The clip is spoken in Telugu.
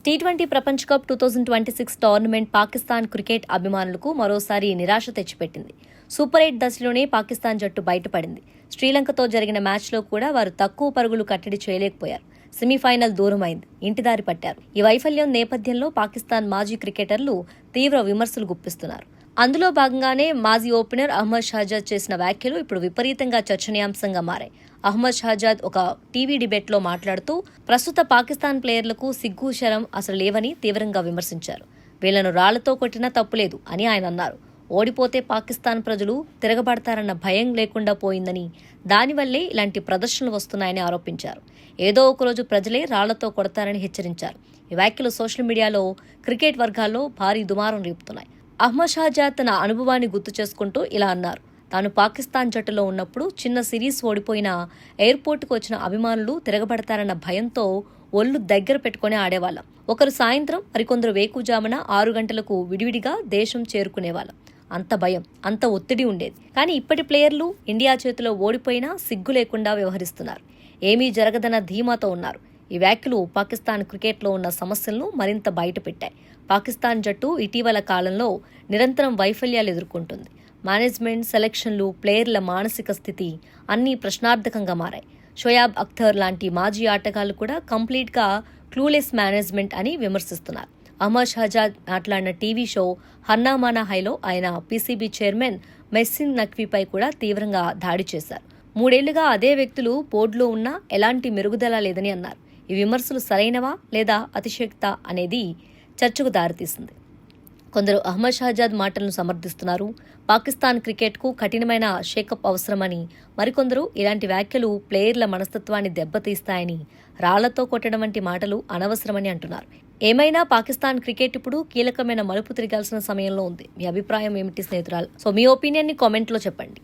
టీ20 ప్రపంచ కప్ 2026 టోర్నమెంట్ పాకిస్తాన్ క్రికెట్ అభిమానులకు మరోసారి నిరాశ తెచ్చిపెట్టింది. సూపర్ 8 దశలోనే పాకిస్తాన్ జట్టు బయటపడింది. శ్రీలంకతో జరిగిన మ్యాచ్లో కూడా వారు తక్కువ పరుగులు కట్టడి చేయలేకపోయారు. సెమీఫైనల్ దూరమైంది, ఇంటిదారి పట్టారు. ఈ వైఫల్యం నేపథ్యంలో పాకిస్తాన్ మాజీ క్రికెటర్లు తీవ్ర విమర్శలు గుప్పిస్తున్నారు. అందులో భాగంగానే మాజీ ఓపెనర్ అహ్మద్ షహజాద్ చేసిన వ్యాఖ్యలు ఇప్పుడు విపరీతంగా చర్చనీయాంశంగా మారాయి. అహ్మద్ షహజాద్ ఒక టీవీ డిబేట్లో మాట్లాడుతూ ప్రస్తుత పాకిస్తాన్ ప్లేయర్లకు సిగ్గు శరం అసలు లేవని తీవ్రంగా విమర్శించారు. వీళ్లను రాళ్లతో కొట్టినా తప్పులేదు అని ఆయన అన్నారు. ఓడిపోతే పాకిస్తాన్ ప్రజలు తిరగబడతారన్న భయం లేకుండా పోయిందని, దానివల్లే ఇలాంటి ప్రదర్శనలు వస్తున్నాయని ఆరోపించారు. ఏదో ఒకరోజు ప్రజలే రాళ్లతో కొడతారని హెచ్చరించారు. ఈ వ్యాఖ్యలు సోషల్ మీడియాలో క్రికెట్ వర్గాల్లో భారీ దుమారం రేపుతున్నాయి. అహ్మద్ షహజాద్ తన అనుభవాన్ని గుర్తు చేసుకుంటూ ఇలా అన్నారు. తాను పాకిస్తాన్ జట్టులో ఉన్నప్పుడు చిన్న సిరీస్ ఓడిపోయినా ఎయిర్పోర్టుకు వచ్చిన అభిమానులు తిరగబడతారన్న భయంతో ఒళ్ళు దగ్గర పెట్టుకుని ఆడేవాళ్ళం. ఒకరు సాయంత్రం, మరికొందరు వేకుజామున 6 గంటలకు విడివిడిగా దేశం చేరుకునేవాళ్ళం. అంత భయం, అంత ఒత్తిడి ఉండేది. కానీ ఇప్పటి ప్లేయర్లు ఇండియా చేతిలో ఓడిపోయినా సిగ్గు లేకుండా వ్యవహరిస్తున్నారు. ఏమీ జరగదన్న ధీమాతో ఉన్నారు. ఈ వ్యాఖ్యలు పాకిస్తాన్ క్రికెట్లో ఉన్న సమస్యలను మరింత బయటపెట్టాయి. పాకిస్తాన్ జట్టు ఇటీవల కాలంలో నిరంతరం వైఫల్యాలు ఎదుర్కొంటుంది. మేనేజ్మెంట్, సెలక్షన్లు, ప్లేయర్ల మానసిక స్థితి అన్నీ ప్రశ్నార్థకంగా మారాయి. షోయాబ్ అఖ్తర్ లాంటి మాజీ ఆటగాళ్లు కూడా కంప్లీట్గా క్లూలెస్ మేనేజ్మెంట్ అని విమర్శిస్తున్నారు. అహ్మద్ షహజాద్ మాట్లాడిన టీవీ షో హన్నామానా హైలో ఆయన పీసీబీ చైర్మన్ మెస్సిన్ నఖ్వీపై కూడా తీవ్రంగా దాడి చేశారు. 3 ఏళ్లుగా అదే వ్యక్తులు బోర్డులో ఉన్నా ఎలాంటి మెరుగుదల లేదని అన్నారు. ఈ విమర్శలు సరైనవా లేదా అతిశక్త అనేది చర్చకు దారితీసింది. కొందరు అహ్మద్ షహజాద్ మాటలను సమర్థిస్తున్నారు. పాకిస్తాన్ క్రికెట్కు కఠినమైన షేకప్ అవసరమని, మరికొందరు ఇలాంటి వ్యాఖ్యలు ప్లేయర్ల మనస్తత్వాన్ని దెబ్బతీస్తాయని, రాళ్లతో కొట్టడం వంటి మాటలు అనవసరమని అంటున్నారు. ఏమైనా పాకిస్తాన్ క్రికెట్ ఇప్పుడు కీలకమైన మలుపు తిరగాల్సిన సమయంలో ఉంది. మీ అభిప్రాయం ఏమిటి స్నేహితురాలు? మీ ఒపీనియన్ని కామెంట్లో చెప్పండి.